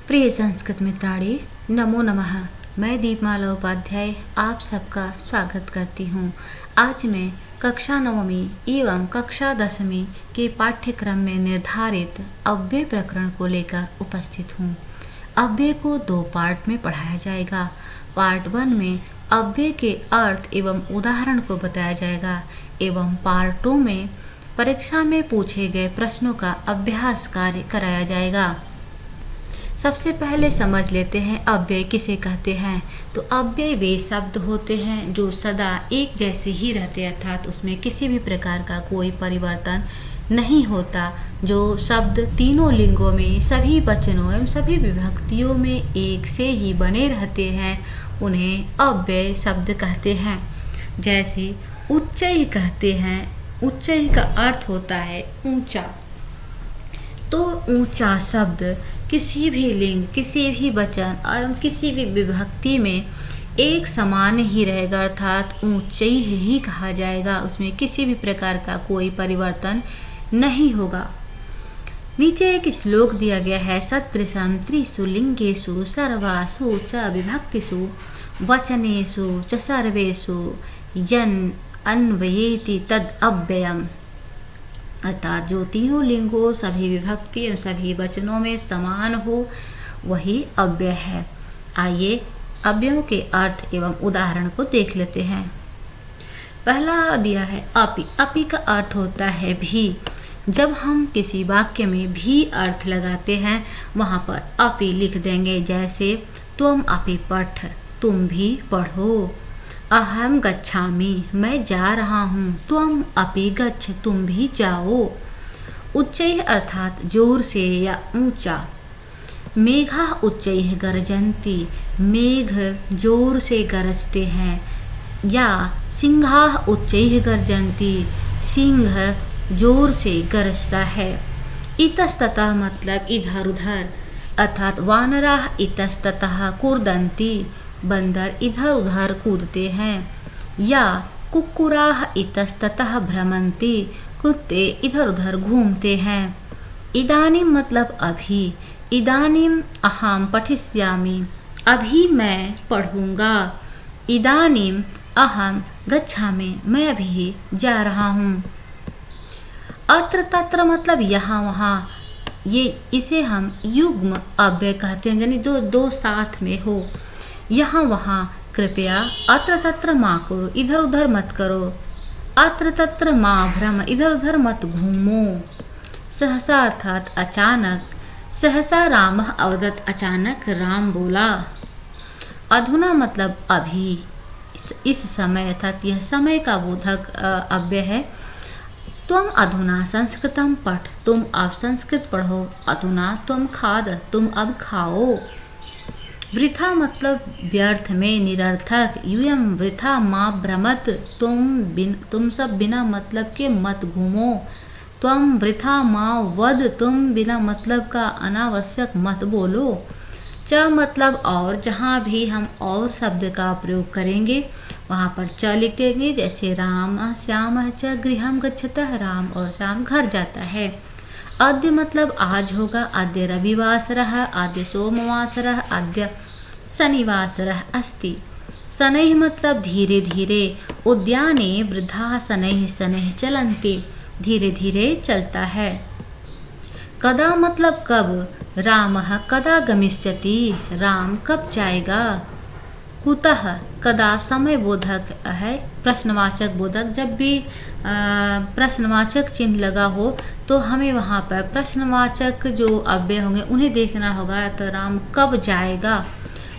प्रिय संस्कृत मित्राणि, नमो नमः। मैं दीपमाला उपाध्याय आप सबका स्वागत करती हूँ। आज मैं कक्षा 9वीं एवं कक्षा 10वीं के पाठ्यक्रम में निर्धारित अव्यय प्रकरण को लेकर उपस्थित हूँ। अव्यय को 2 पार्ट में पढ़ाया जाएगा। पार्ट 1 में अव्यय के अर्थ एवं उदाहरण को बताया जाएगा एवं पार्ट 2 में परीक्षा में पूछे गए प्रश्नों का अभ्यास कार्य कराया जाएगा। सबसे पहले समझ लेते हैं अव्यय किसे कहते हैं। तो अव्यय वे शब्द होते हैं जो सदा एक जैसे ही रहते, अर्थात उसमें किसी भी प्रकार का कोई परिवर्तन नहीं होता। जो शब्द तीनों लिंगों में, सभी वचनों एवं सभी विभक्तियों में एक से ही बने रहते हैं, उन्हें अव्यय शब्द कहते हैं। जैसे उच्चई कहते हैं, उच्चई का अर्थ होता है ऊंचा। तो ऊंचा शब्द किसी भी लिंग, किसी भी वचन और किसी भी विभक्ति में एक समान ही रहेगा, अर्थात ऊंचाई ही कहा जाएगा। उसमें किसी भी प्रकार का कोई परिवर्तन नहीं होगा। नीचे एक श्लोक दिया गया है। सदृशं त्रिषु लिंगेषु सर्वासु च विभक्तिषु वचनेषु च सर्वेषु यन् अन्वयेति तद् अव्ययम्। अर्थात जो तीनों लिंगों, सभी विभक्ति एवं सभी वचनों में समान हो वही अव्यय है। आइए अव्ययों के अर्थ एवं उदाहरण को देख लेते हैं। पहला दिया है अपि। अपि का अर्थ होता है भी। जब हम किसी वाक्य में भी अर्थ लगाते हैं वहाँ पर अपि लिख देंगे। जैसे त्वम अपि पठ, तुम भी पढ़ो। अहम गच्छामि, मैं जा रहा हूँ। त्वम अपि गच्छ, तुम भी जाओ। उच्चैः अर्थात जोर से या ऊंचा। मेघाः उच्चैः गर्जन्ति, मेघ जोर से गरजते हैं। या सिंहाः उच्चैः गर्जन्ति, सिंह जोर से गरजता है। इतस्ततः मतलब इधर उधर, अर्थात वानराः इतस्ततः कूर्दन्ति, बंदर इधर उधर कूदते हैं। या कुक्कुराः इतस्ततः भ्रमन्ति, कुत्ते इधर उधर घूमते हैं। इदानीं मतलब अभी। इदानीं अहं पठिष्यामि, अभी मैं पढ़ूंगा। इदानीं अहं गच्छामि, मैं अभी जा रहा हूँ। अत्र तत्र मतलब यहाँ वहाँ, इसे हम युग्म अव्यय कहते हैं, यानी जो दो साथ में हो। यहाँ वहाँ कृपया, अत्र तत्र मा करो, इधर उधर मत करो। अत्र तत्र मा भ्रम, इधर उधर मत घूमो। सहसा अर्थात अचानक। सहसा रामः अवदत्, अचानक राम बोला। अधुना मतलब अभी, इस समय, अर्थात यह समय का बोधक अव्यय है। त्वम अधुना संस्कृतं पठ, तुम अब संस्कृत पढ़ो। अधुना त्वम खाद, तुम अब खाओ। वृथा मतलब व्यर्थ में, निरर्थक। यूयं वृथा मा भ्रमत, तुम सब बिना मतलब के मत घूमो। त्वम वृथा मा वद, तुम बिना मतलब का अनावश्यक मत बोलो। च मतलब और, जहाँ भी हम और शब्द का प्रयोग करेंगे वहाँ पर च लिख देंगे। जैसे राम श्याम च गृहं गच्छतः, राम और श्याम घर जाता है। अद्य मतलब आज होगा। अद्य रविवासरः, अद्य सोमवासरः, अद्य शनिवासरः अस्ति। शनैः मतलब धीरे धीरे। उद्याने वृद्धाः शनैः शनैः चलन्ति, धीरे धीरे चलता है। कदा मतलब कब। रामः कदा गमिष्यति, राम कब जाएगा। कुतः कदा समय बोधक है, प्रश्नवाचक बोधक। जब भी प्रश्नवाचक चिन्ह लगा हो तो हमें वहाँ पर प्रश्नवाचक जो अव्यय होंगे उन्हें देखना होगा। तो राम कब जाएगा।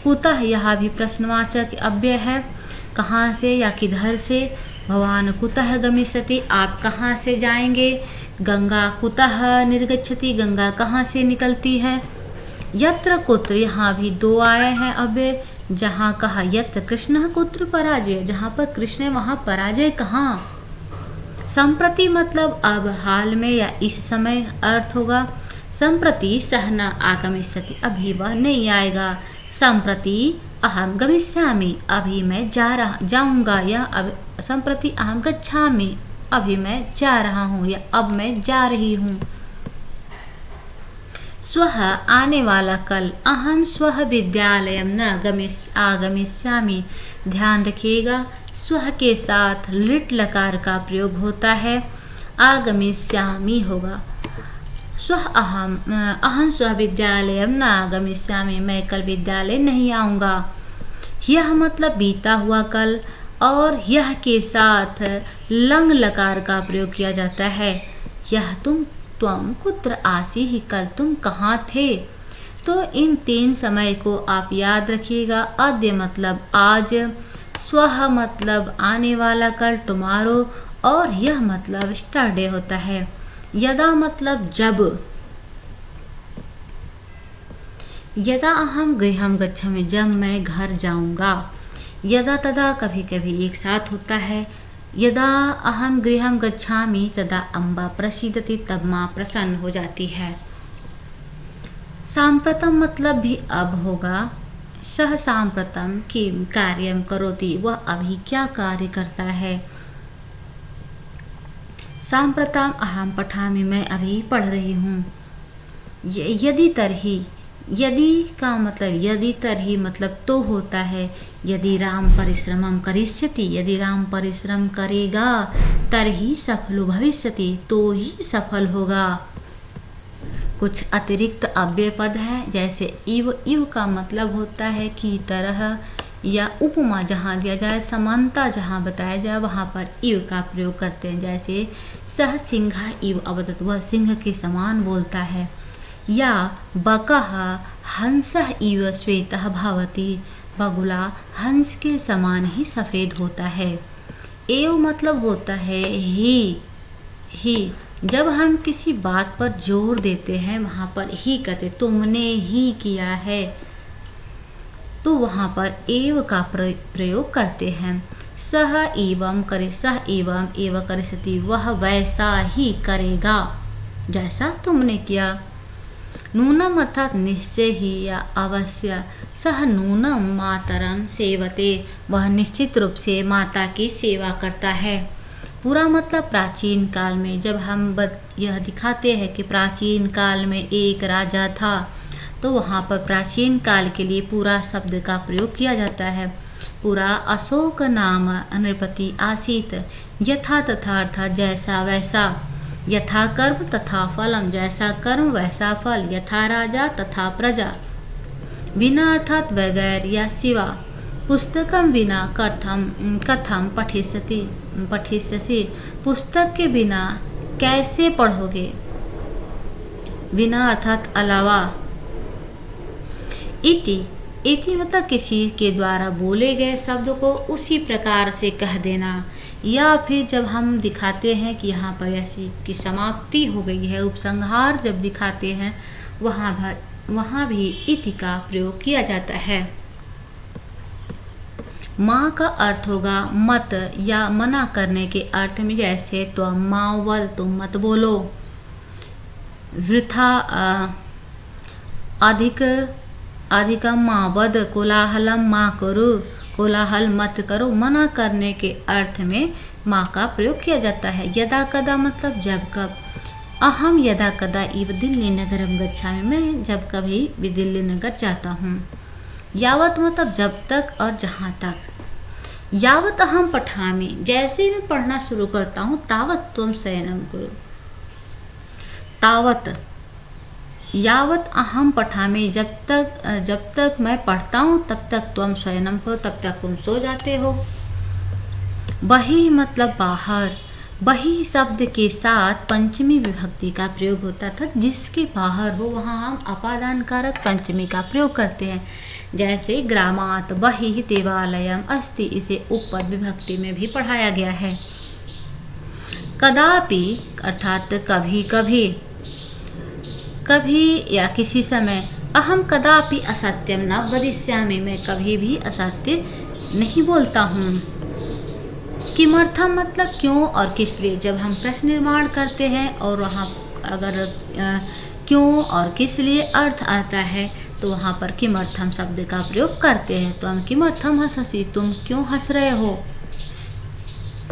कुतः यह भी प्रश्नवाचक अव्यय है, कहाँ से या किधर से। भवान कुतः गमिष्यति, आप कहाँ से जाएंगे। गंगा कुतः निर्गच्छति, गंगा कहाँ से निकलती है। यत्र कुत्र, यहाँ भी 2 आए हैं अव्यय। जहाँ कहा यत्र कृष्णः कुत्र पराजय, जहाँ पर कृष्ण है वहाँ पराजय कहाँ। संप्रति मतलब अब, हाल में या इस समय अर्थ होगा। संप्रति सः न आगमिष्यति, अभी वह नहीं आएगा। संप्रति अहं गमिष्यामि, अभी मैं जाऊंगा। या अब संप्रति अहं गच्छामि, अभी मैं जा रहा हूँ या अब मैं जा रही हूँ। स्वः आने वाला कल, अहम स्वः विद्यालयम न आगमिष्यामि। ध्यान रखिएगा, स्वः के साथ लिट लकार का प्रयोग होता है, आगमिष्यामि होगा। अहम स्वः विद्यालयम न आगमिष्यामि, मैं कल विद्यालय नहीं आऊँगा। यह मतलब बीता हुआ कल, और यह के साथ लंग लकार का प्रयोग किया जाता है। यह त्वम कुत्र आसी ही, कल तुम कहाँ थे। तो इन 3 समय को आप याद रखिएगा। अद्य मतलब आज, स्वः मतलब आने वाला कल टुमारो, और यह मतलब स्टरडे होता है। यदा मतलब जब, यदा अहम गृहम गच्छामि, जब मैं घर जाऊंगा। यदा तदा कभी कभी एक साथ होता है। यदा अहम गृहम गच्छामि तदा अम्बा प्रसीदति, तब माँ प्रसन्न हो जाती है। सांप्रतम मतलब भी अब होगा। सह सांप्रतम किम कार्यम करोति, वह अभी क्या कार्य करता है। सांप्रतम अहम पठामि, मैं अभी पढ़ रही हूँ। यदि तरही, यदि का मतलब यदि तरही मतलब तो होता है। यदि राम परिश्रमम करिष्यति, यदि राम परिश्रम करेगा, तरही सफलो भविष्यति, तो ही सफल होगा। कुछ अतिरिक्त अव्यय पद है, जैसे इव। इव का मतलब होता है की तरह, या उपमा जहाँ दिया जाए, समानता जहाँ बताया जाए, वहाँ पर इव का प्रयोग करते हैं। जैसे सह सिंह इव अवदत्, वह सिंह के समान बोलता है। या बकः हंसः इव श्वेतः भवति, बगुला हंस के समान ही सफ़ेद होता है। एव मतलब होता है ही। जब हम किसी बात पर जोर देते हैं, वहाँ पर ही कहते, तुमने ही किया है, तो वहाँ पर एव का प्रयोग करते हैं। सह एवं करे, सह एवं एव करिष्यति, वह वैसा ही करेगा जैसा तुमने किया। नूनम अर्थात निश्चय ही या अवश्य। सह नूनम मातरम सेवते, वह निश्चित रूप से माता की सेवा करता है। पूरा मतलब प्राचीन काल में, जब हम यह दिखाते हैं कि प्राचीन काल में एक राजा था, तो वहाँ पर प्राचीन काल के लिए पूरा शब्द का प्रयोग किया जाता है। पूरा अशोक नाम नृपति आसीत, यथा तथा अर्थात जैसा वैसा। यथा कर्म तथा फलम, जैसा कर्म वैसा फल। यथा राजा तथा प्रजा। बिना अर्थात बगैर या सिवा। पुस्तकम बिना कथम पठिष्यसि, पुस्तक के बिना कैसे पढ़ोगे। बिना अर्थात अलावा। इति मतलब किसी के द्वारा बोले गए शब्द को उसी प्रकार से कह देना। या फिर जब हम दिखाते हैं कि यहाँ पर ऐसी की समाप्ति हो गई है, उपसंहार जब दिखाते हैं, वहाँ भी इति का प्रयोग किया जाता है। माँ का अर्थ होगा मत या मना करने के अर्थ में, जैसे त्वम मा वद, तुम मत बोलो। वृथा अधिकम मा वद, कोलाहलम मा करो, कोलाहल मत करो। मना करने के अर्थ में माँ का प्रयोग किया जाता है। यदा कदा मतलब जब कब। अहम यदा कदा इव दिल्ली नगरम गच्छामि, मैं जब कभी भी दिल्ली नगर जाता हूँ। यावत मतलब जब तक और जहाँ तक। यावत अहम पठामि, जैसे मैं पढ़ना शुरू करता हूँ, तावत त्वम शयनम करो। तावत यावत अहम पठामि, जब तक मैं पढ़ता हूँ तब तक तुम शयनम करो, तब तक तुम सो जाते हो। बहि मतलब बाहर। बहि शब्द के साथ पंचमी विभक्ति का प्रयोग होता था। जिसके बाहर हो वहाँ हम अपादान कारक पंचमी का प्रयोग करते हैं। जैसे ग्रामात बहि देवालयम अस्ति, इसे उपपद विभक्ति में भी पढ़ाया गया है। कदापि अर्थात कभी कभी, कभी या किसी समय। अहम कदापि असत्यम न वदिष्यामि, मैं कभी भी असत्य नहीं बोलता हूँ। किमर्थम मतलब क्यों और किस लिए। जब हम प्रश्न निर्माण करते हैं और वहाँ अगर क्यों और किस लिए अर्थ आता है, तो वहाँ पर किमर्थम शब्द का प्रयोग करते हैं। तो हम किमर्थम हंससि, तुम क्यों हंस रहे हो।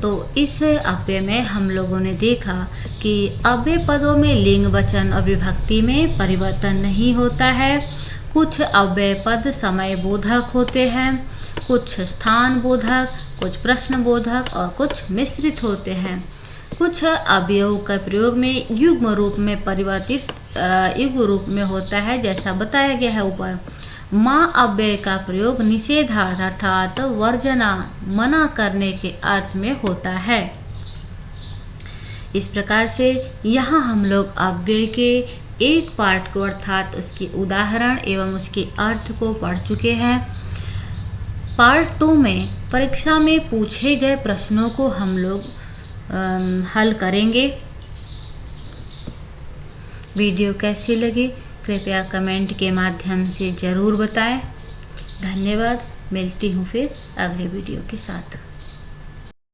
तो इस अव्यय में हम लोगों ने देखा कि अव्यय पदों में लिंग, वचन और विभक्ति में परिवर्तन नहीं होता है। कुछ अव्यय पद समय बोधक होते हैं, कुछ स्थान बोधक, कुछ प्रश्न बोधक और कुछ मिश्रित होते हैं। कुछ अवयव का प्रयोग में युग्म रूप में परिवर्तित युग्म रूप में होता है, जैसा बताया गया है ऊपर। माँ अव्यय का प्रयोग निषेधार्थ अर्थात वर्जना, मना करने के अर्थ में होता है। इस प्रकार से यहाँ हम लोग अव्यय के एक पार्ट को अर्थात उसके उदाहरण एवं उसके अर्थ को पढ़ चुके हैं। पार्ट 2 में परीक्षा में पूछे गए प्रश्नों को हम लोग हल करेंगे। वीडियो कैसी लगी कृपया कमेंट के माध्यम से ज़रूर बताएं। धन्यवाद। मिलती हूँ फिर अगले वीडियो के साथ।